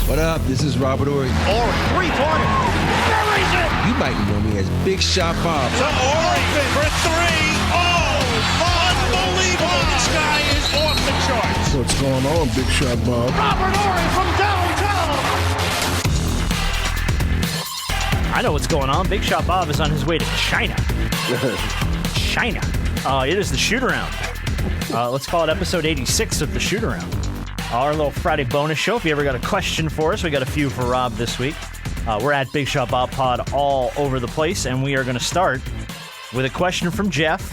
What up? This is Robert Ory. Or three-pointer. Buries it! You might know me as Big Shot Bob. To Ory for three. Oh, unbelievable. This guy is off the charts. What's going on, Big Shot Bob? Robert Ory from downtown. I know what's going on. Big Shot Bob is on his way to China. China. It is the shoot-around. Let's call it episode 86 of the shoot-around. Our little Friday bonus show. If you ever got a question for us, we got a few for Rob this week. We're at Big Shot Bob Pod all over the place, and we are going to start with a question from Jeff,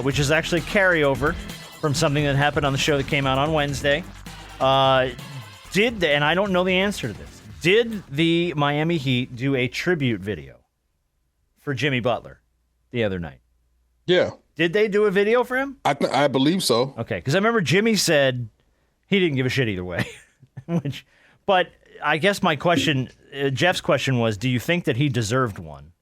which is actually a carryover from something that happened on the show that came out on Wednesday. And I don't know the answer to this, did the Miami Heat do a tribute video for Jimmy Butler the other night? Yeah. Did they do a video for him? I believe so. Okay, because I remember Jimmy said he didn't give a shit either way. But I guess my question, Jeff's question was, do you think that he deserved one?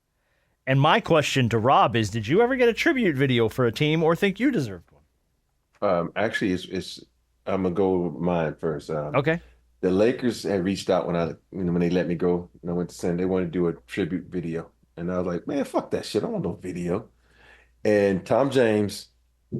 And my question to Rob is, did you ever get a tribute video for a team or think you deserved one? Actually, it's I'm gonna go with mine first. Okay. The Lakers had reached out when they let me go. And I went to send. They wanted to do a tribute video, and I was like, man, fuck that shit. I don't want no video. And Tom James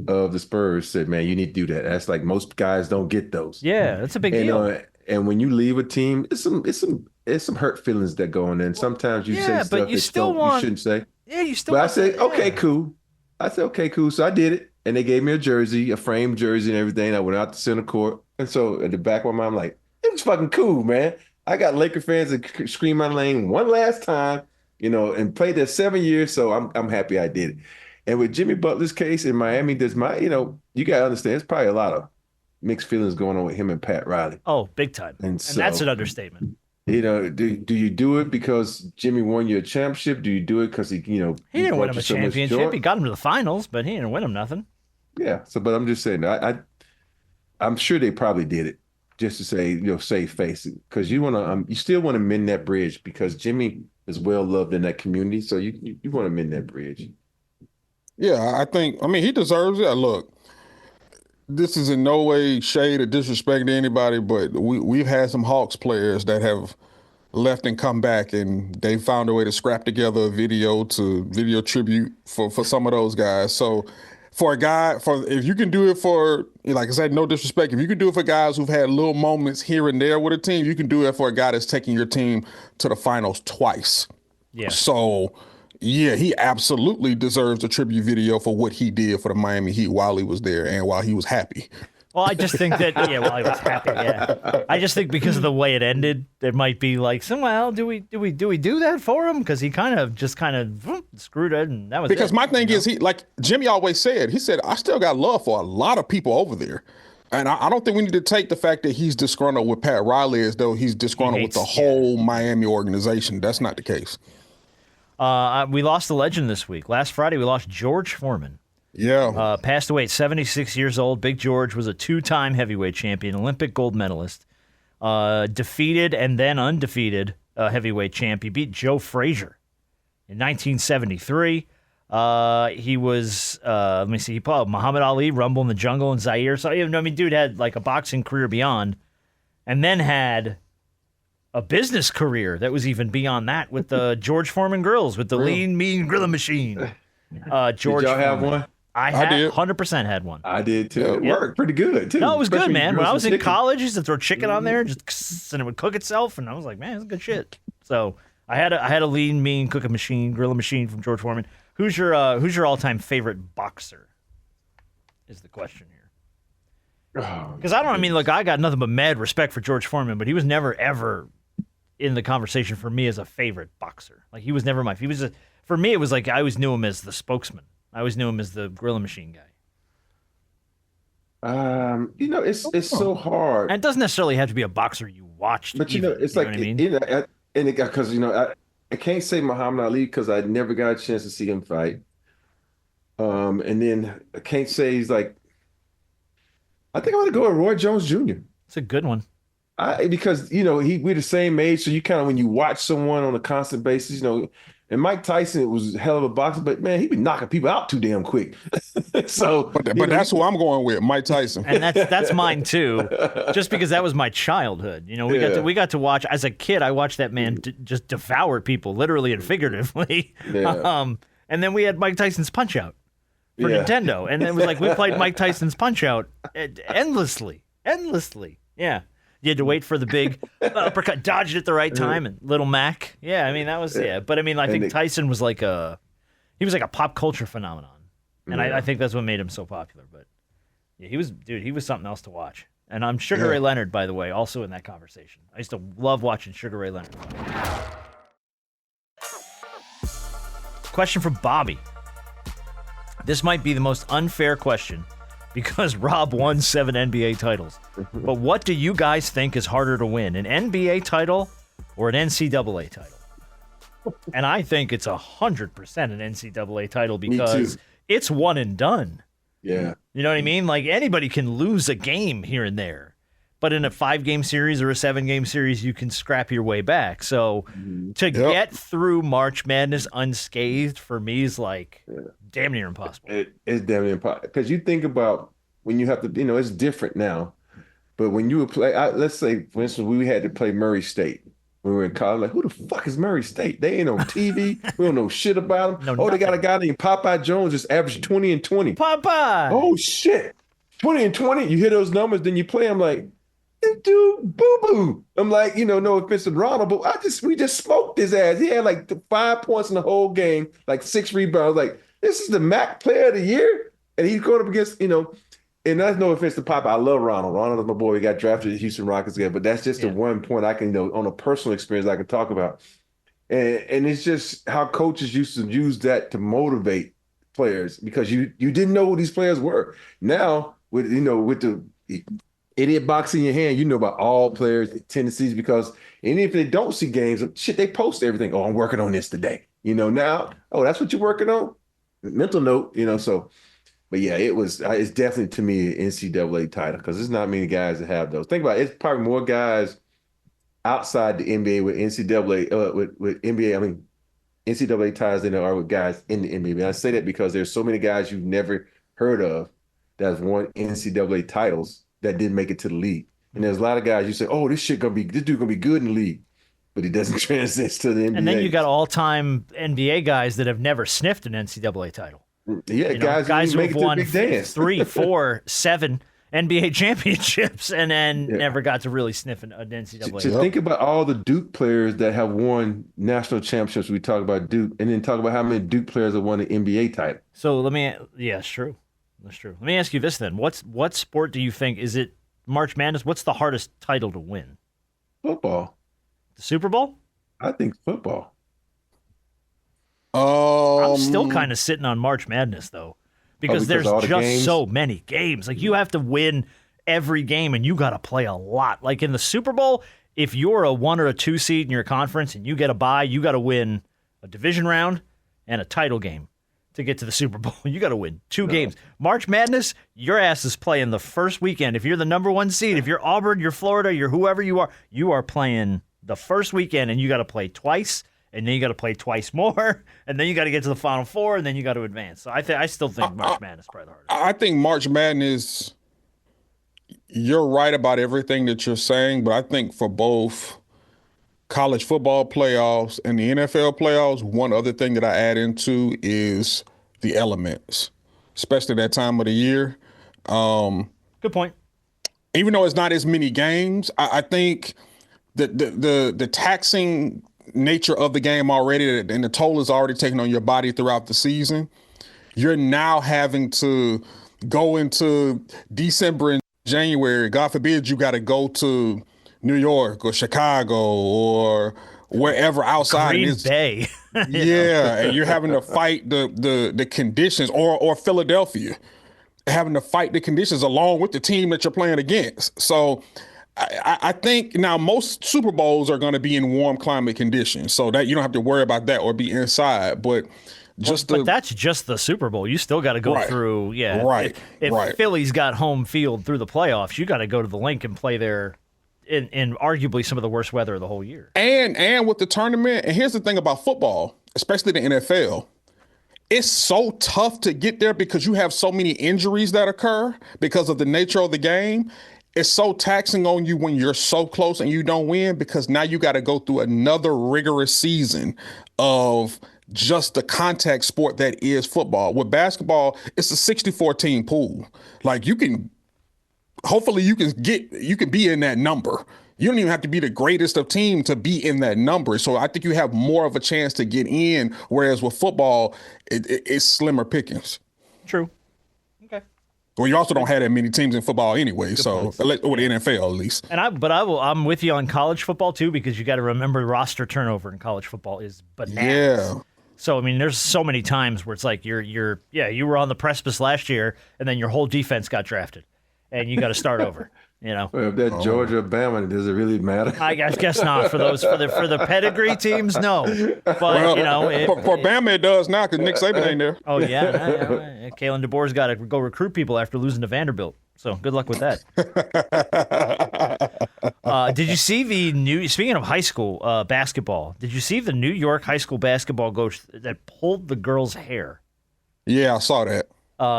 of the Spurs said, man, you need to do that. That's like most guys don't get those. Yeah, that's a big deal. And when you leave a team, it's some hurt feelings that go on there. And sometimes you say stuff but you shouldn't say. Yeah, you still. But I said, okay, cool. So I did it, and they gave me a jersey, a framed jersey, and everything. I went out to center court, and so at the back of my mind, I'm like, it was fucking cool, man. I got Laker fans that scream my name one last time, and played there 7 years. So I'm happy I did it. And with Jimmy Butler's case in Miami, you got to understand, there's probably a lot of mixed feelings going on with him and Pat Riley. Oh, big time. And that's an understatement. Do you do it because Jimmy won you a championship? Do you do it because he didn't win him a championship. He got him to the finals, but he didn't win him nothing. Yeah. So, but I'm just saying, I'm sure they probably did it just to say, save face, because you still want to mend that bridge, because Jimmy is well loved in that community. So you want to mend that bridge. Yeah, he deserves it. Look, this is in no way shade or disrespect to anybody, but we've had some Hawks players that have left and come back, and they found a way to scrap together a video tribute for some of those guys. So if you can do it for, like I said, no disrespect, if you can do it for guys who've had little moments here and there with a team, you can do it for a guy that's taking your team to the finals twice. Yeah. So yeah, he absolutely deserves a tribute video for what he did for the Miami Heat while he was there and while he was happy. Well, I just think that, while he was happy, yeah. I just think because of the way it ended, it might be like, well, do we do that for him? Because he kind of screwed it, and that was because my thing is, like Jimmy always said, he said, I still got love for a lot of people over there. And I don't think we need to take the fact that he's disgruntled with Pat Riley as though he's disgruntled with the whole Miami organization. That's not the case. We lost a legend this week. Last Friday, we lost George Foreman. Yeah. Passed away at 76 years old. Big George was a two-time heavyweight champion, Olympic gold medalist, defeated and then undefeated heavyweight champ. He beat Joe Frazier in 1973. He was, he fought Muhammad Ali, Rumble in the Jungle, and Zaire. So, dude had like a boxing career beyond, and then had a business career that was even beyond that with the George Foreman Grills, with the lean, mean grilling machine. George, did y'all have one? I did. 100% had one. I did too. It worked pretty good too. No, it was good, man. When I was in college, I used to throw chicken on there, and it would cook itself, and I was like, man, it's good shit. So I had a lean, mean cooking machine, grilling machine from George Foreman. Who's your all-time favorite boxer? Is the question here. Because I got nothing but mad respect for George Foreman, but he was never ever in the conversation for me as a favorite boxer. Like, he was never for me, it was like I always knew him as the spokesman. I always knew him as the grilling machine guy. It's so hard. And it doesn't necessarily have to be a boxer you watched. But it's like, because I can't say Muhammad Ali because I never got a chance to see him fight. And then I can't say he's like. I think I'm gonna go with Roy Jones Jr. It's a good one. Because we're the same age, so you kind of, when you watch someone on a constant basis, And Mike Tyson was a hell of a boxer, but man, he be knocking people out too damn quick. So, but that's who I'm going with, Mike Tyson. And that's mine too, just because that was my childhood. You know, we got to watch as a kid. I watched that man just devour people, literally and figuratively. Yeah. And then we had Mike Tyson's Punch Out for Nintendo, and it was like we played Mike Tyson's Punch Out endlessly. Yeah. You had to wait for the big uppercut, dodge it at the right time, and Little Mac. Yeah, I mean that was But I mean, I think Tyson was like a pop culture phenomenon, and I think that's what made him so popular. But yeah, he was something else to watch. And I'm Sugar Ray Leonard, by the way, also in that conversation. I used to love watching Sugar Ray Leonard. Question from Bobby. This might be the most unfair question, because Rob won 7 NBA titles. But what do you guys think is harder to win, an NBA title or an NCAA title? And I think it's 100% an NCAA title because it's one and done. Yeah. You know what I mean? Like anybody can lose a game here and there. But in a 5-game series or a 7-game series, you can scrap your way back. So to get through March Madness unscathed for me is like damn near impossible. It's damn near impossible. Because you think about when you have to, it's different now. But when you would play, let's say, for instance, we had to play Murray State. When we were in college, like, who the fuck is Murray State? They ain't on TV. We don't know shit about them. They got a guy named Popeye Jones just averaged 20 and 20. Popeye! Oh, shit. 20 and 20. You hear those numbers, then you play. I'm like, this dude, boo-boo. I'm like, no offense to Ronald, but we just smoked his ass. He had like 5 points in the whole game, like 6 rebounds. Like, this is the MAC player of the year? And he's going up against, and that's no offense to Papa. I love Ronald. Ronald is my boy. He got drafted to the Houston Rockets again, but that's just the one point I can, on a personal experience I can talk about. And it's just how coaches used to use that to motivate players because you didn't know who these players were. Now, with the idiot box in your hand, you know about all players' tendencies because even if they don't see games, shit, they post everything. Oh, I'm working on this today. Now, that's what you're working on? Mental note, so. But yeah, it's definitely to me an NCAA title because there's not many guys that have those. Think about it, it's probably more guys outside the NBA with NCAA, with NBA, NCAA titles than there are with guys in the NBA. And I say that because there's so many guys you've never heard of that have won NCAA titles that didn't make it to the league. And there's a lot of guys you say, oh, this dude gonna be good in the league, but he doesn't translate to the NBA. And then you got all-time NBA guys that have never sniffed an NCAA title. Yeah, guys who have won 3, 4, 7 NBA championships and then never got to really sniff an NCAA. Just think about all the Duke players that have won national championships. We talk about Duke, and then talk about how many Duke players have won an NBA title. So it's true. That's true. Let me ask you this then. What sport do you think, is it March Madness? What's the hardest title to win? Football. The Super Bowl? I think football. I'm still kind of sitting on March Madness, though, because there's just so many games. Like, you have to win every game, and you got to play a lot. Like, in the Super Bowl, if you're a 1 or a 2 seed in your conference and you get a bye, you got to win a division round and a title game to get to the Super Bowl. You got to win 2 games. March Madness, your ass is playing the first weekend. If you're the number 1 seed, if you're Auburn, you're Florida, you're whoever you are playing the first weekend, and you got to play twice. And then you got to play twice more, and then you got to get to the Final Four, and then you got to advance. So I still think March Madness is probably the hardest. I think March Madness, you're right about everything that you're saying, but I think for both college football playoffs and the NFL playoffs, one other thing that I add into is the elements, especially that time of the year. Good point. Even though it's not as many games, I think the taxing nature of the game already, and the toll is already taken on your body throughout the season. You're now having to go into December and January. God forbid you got to go to New York or Chicago or wherever outside. Green Bay. Yeah, and you're having to fight the conditions, or Philadelphia, having to fight the conditions along with the team that you're playing against. So I think now most Super Bowls are going to be in warm climate conditions, so that you don't have to worry about that or be inside. But that's just the Super Bowl. You still got to go through. Yeah, right. If Philly's got home field through the playoffs, you got to go to the link and play there in arguably some of the worst weather of the whole year. And with the tournament, and here's the thing about football, especially the NFL, it's so tough to get there because you have so many injuries that occur because of the nature of the game. It's so taxing on you when you're so close and you don't win, because now you got to go through another rigorous season of just the contact sport that is football. With basketball, it's a 64 team pool. Like hopefully you can be in that number. You don't even have to be the greatest of team to be in that number. So I think you have more of a chance to get in, whereas with football, it's slimmer pickings. True. Okay. Well, you also don't have that many teams in football anyway, with the NFL at least. And I'm with you on college football too, because you got to remember roster turnover in college football is bananas. Yeah. So I mean, there's so many times where it's like you were on the precipice last year, and then your whole defense got drafted, and you got to start over. You know, well, if that Georgia, Bama, does it really matter? I guess not for the pedigree teams. No, but for Bama it does now because Nick Saban ain't there. Oh yeah, Kalen DeBoer's got to go recruit people after losing to Vanderbilt. So good luck with that. Did you see speaking of high school basketball? Did you see the New York high school basketball coach that pulled the girl's hair? Yeah, I saw that.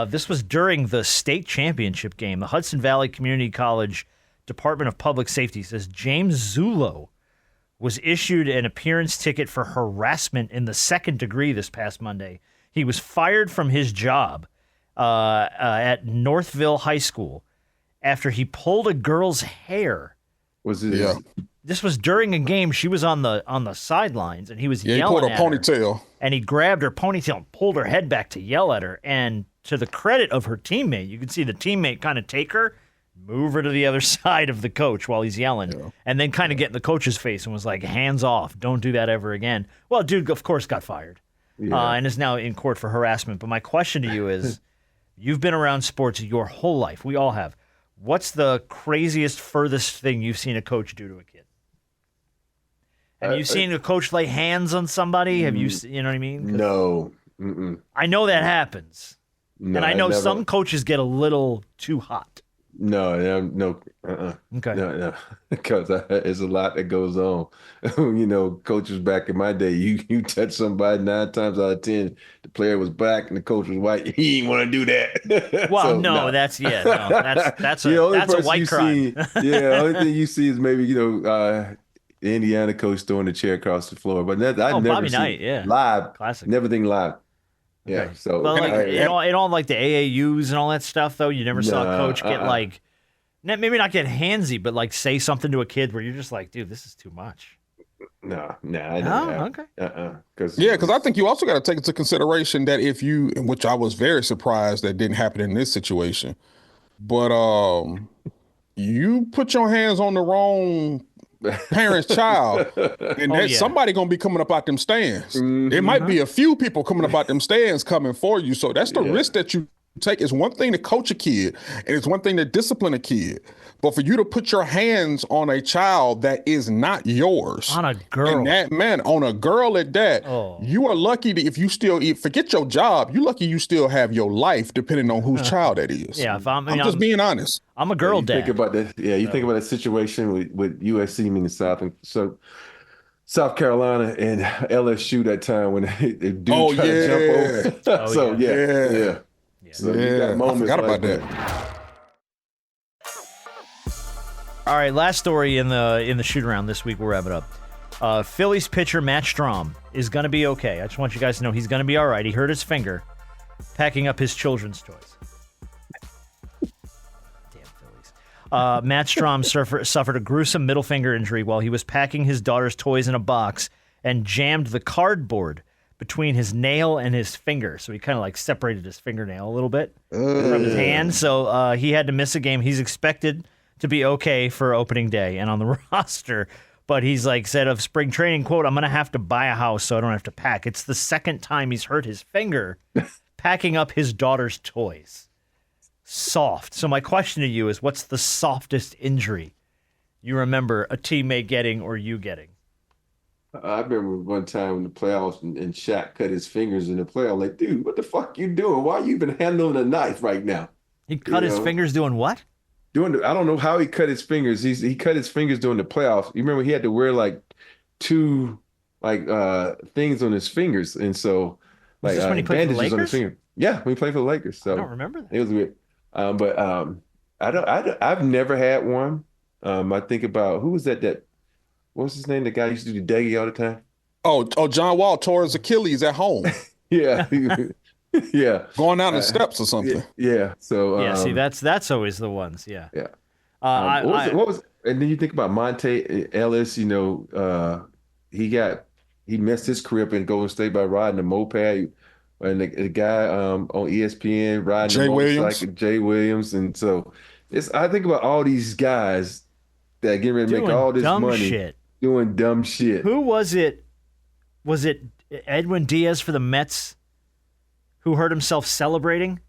This was during the state championship game. The Hudson Valley Community College Department of Public Safety says James Zulo was issued an appearance ticket for harassment in the second degree this past Monday. He was fired from his job at Northville High School after he pulled a girl's hair. This was during a game. She was on the sidelines, and he was yelling at her. He pulled her ponytail. And he grabbed her ponytail and pulled her head back to yell at her. And to the credit of her teammate, you can see the teammate kind of take her, move her to the other side of the coach while he's yelling, and then kind of get in the coach's face and was like, hands off, don't do that ever again. Well, dude, of course, got fired and is now in court for harassment. But my question to you is, you've been around sports your whole life. We all have. What's the craziest, furthest thing you've seen a coach do to a kid? Have you seen a coach lay hands on somebody? Have you know what I mean? No. Mm-mm. I know that happens. No, and I know some coaches get a little too hot. No. Okay. No, because there's a lot that goes on. Coaches back in my day, you touch somebody 9 times out of 10, the player was black and the coach was white. He didn't want to do that. Well, that's a white crime. The only thing you see is maybe the Indiana coach throwing the chair across the floor, but I've never Bobby seen Knight, live. Classic. Never think live. Yeah. Okay. So, well, in all like the AAUs and all that stuff, though, you never saw a coach get maybe not get handsy, but like say something to a kid where you're just like, dude, this is too much. No, okay. Because I think you also got to take into consideration that which I was very surprised that didn't happen in this situation, but you put your hands on the wrong parent's child, and somebody gonna be coming up out them stands. Mm-hmm. There might be a few people coming up out them stands coming for you. So that's the risk that you take. It's one thing to coach a kid, and it's one thing to discipline a kid. But for you to put your hands on a child that is not yours, on a girl, on a girl at that, you are lucky if you still forget your job. You're lucky you still have your life, depending on whose child that is. Yeah, I'm just being honest. I'm a girl dad. Think about that. Yeah, you think about that situation with USC meaning South Carolina and LSU that time when the dude tried to jump over. So you got moments I forgot like about that. All right, last story in the shoot around this week. We'll wrap it up. Phillies pitcher Matt Strahm is going to be okay. I just want you guys to know he's going to be all right. He hurt his finger packing up his children's toys. Damn Phillies. Matt Strahm suffered a gruesome middle finger injury while he was packing his daughter's toys in a box and jammed the cardboard between his nail and his finger. So he kind of like separated his fingernail a little bit from his hand. So he had to miss a game. He's expected to be okay for opening day and on the roster. But he's like said of spring training, quote, I'm going to have to buy a house so I don't have to pack. It's the second time he's hurt his finger packing up his daughter's toys. Soft. So my question to you is, what's the softest injury you remember a teammate getting or you getting? I remember one time in the playoffs and Shaq cut his fingers in the playoff. Like, dude, what the fuck you doing? Why you even handling a knife right now? He cut his fingers doing what? I don't know how he cut his fingers. He cut his fingers during the playoffs. You remember he had to wear like 2 things on his fingers, and so Was this when he played for the bandages on his Lakers? finger. Yeah, when he played for the Lakers. So I don't remember that. it was weird. I've never had one. I think about who was that what's his name? The guy who used to do the Dougie all the time. Oh, John Wall tore his Achilles at home, Yeah. Yeah. going down the steps or something. Yeah. So Yeah, see, that's always the ones. Yeah. yeah. What What was and then you think about Monte Ellis, he messed his career up in Golden State by riding a moped. And the guy on ESPN riding Jay a motorcycle, Williams. Jay Williams. And so I think about all these guys that getting ready to make doing all this dumb money shit. doing dumb shit. Who was it? Was it Edwin Diaz for the Mets who hurt himself celebrating?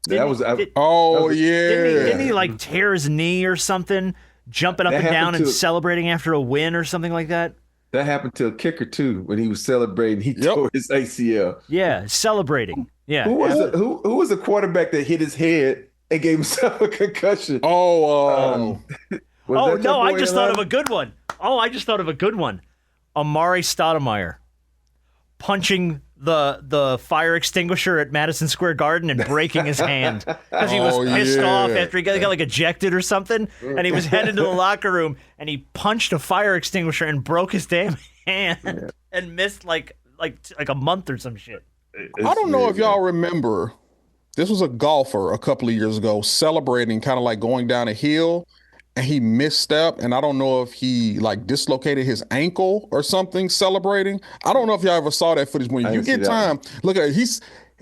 That was Oh, yeah. yeah. Didn't he like tear his knee or something, jumping up That and down happened and to- celebrating after a win or something like that? That happened to a kicker too when he was celebrating. He Yep. tore his ACL. Yeah, celebrating. Yeah. Who was the quarterback that hit his head and gave himself a concussion? Oh, Oh no, I just thought of a good one. Amari Stoudemire punching the fire extinguisher at Madison Square Garden and breaking his hand because he was Oh, pissed yeah. off after he got like ejected or something, and he was headed to the locker room and he punched a fire extinguisher and broke his damn hand and missed like a month or some shit. I don't know if y'all remember. This was a golfer a couple of years ago celebrating, kind of like going down a hill, and he misstepped, and I don't know if he like dislocated his ankle or something celebrating. I don't know if y'all ever saw that footage. When you get time, look at it.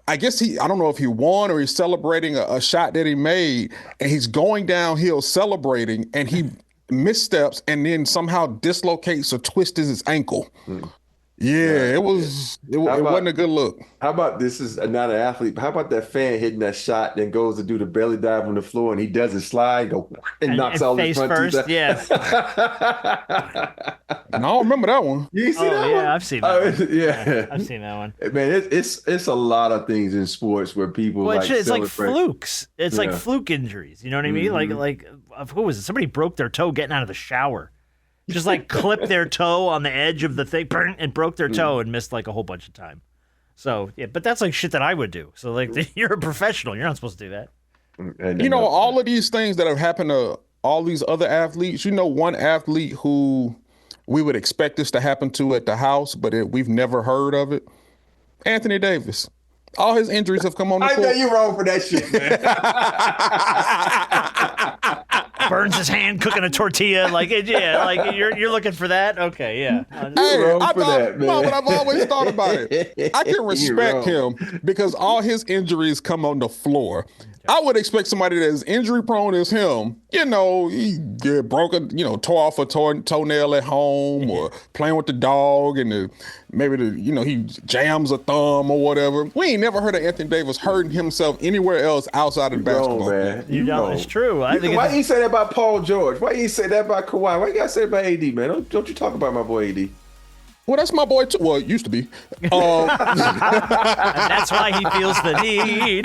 I don't know if he won or he's celebrating a shot that he made, and he's going downhill celebrating, and he missteps and then somehow dislocates or twists his ankle. Yeah, it wasn't a good look. How about this is not an athlete, but how about that fan hitting that shot, then goes to do the belly dive on the floor and he doesn't slide, and knocks all his face front first, teeth out. yeah. And I don't remember that one. You see that one? I've seen that one. Yeah. I've seen that one. Man, it's a lot of things in sports where people Well, like it's like celebrate. flukes. It's like Yeah. fluke injuries. You know what I mean? Like who was it? Somebody broke their toe getting out of the shower. Just like clipped their toe on the edge of the thing and broke their toe and missed like a whole bunch of time. So yeah, but that's like shit that I would do. So like you're a professional. You're not supposed to do that. And You know, all of these things that have happened to all these other athletes, one athlete who we would expect this to happen to at the house, but we've never heard of it. Anthony Davis. All his injuries have come on the I know court. you're wrong for that shit, man. Burns his hand cooking a tortilla. Like you're looking for that. Okay, yeah. Hey, wrong I for thought, that, man. no, but I've always thought about it. I can You're respect wrong. him because all his injuries come on the floor. I would expect somebody that is injury prone as him, he get broken, tore off a toenail at home or playing with the dog and he jams a thumb or whatever. We ain't never heard of Anthony Davis hurting himself anywhere else outside of basketball. Man. You know, it's true. I think Why you say that about Paul George? Why you say that about Kawhi? Why you gotta say it about AD, man? Don't you talk about my boy AD? Well, that's my boy too. Well, it used to be. and that's why he feels the need.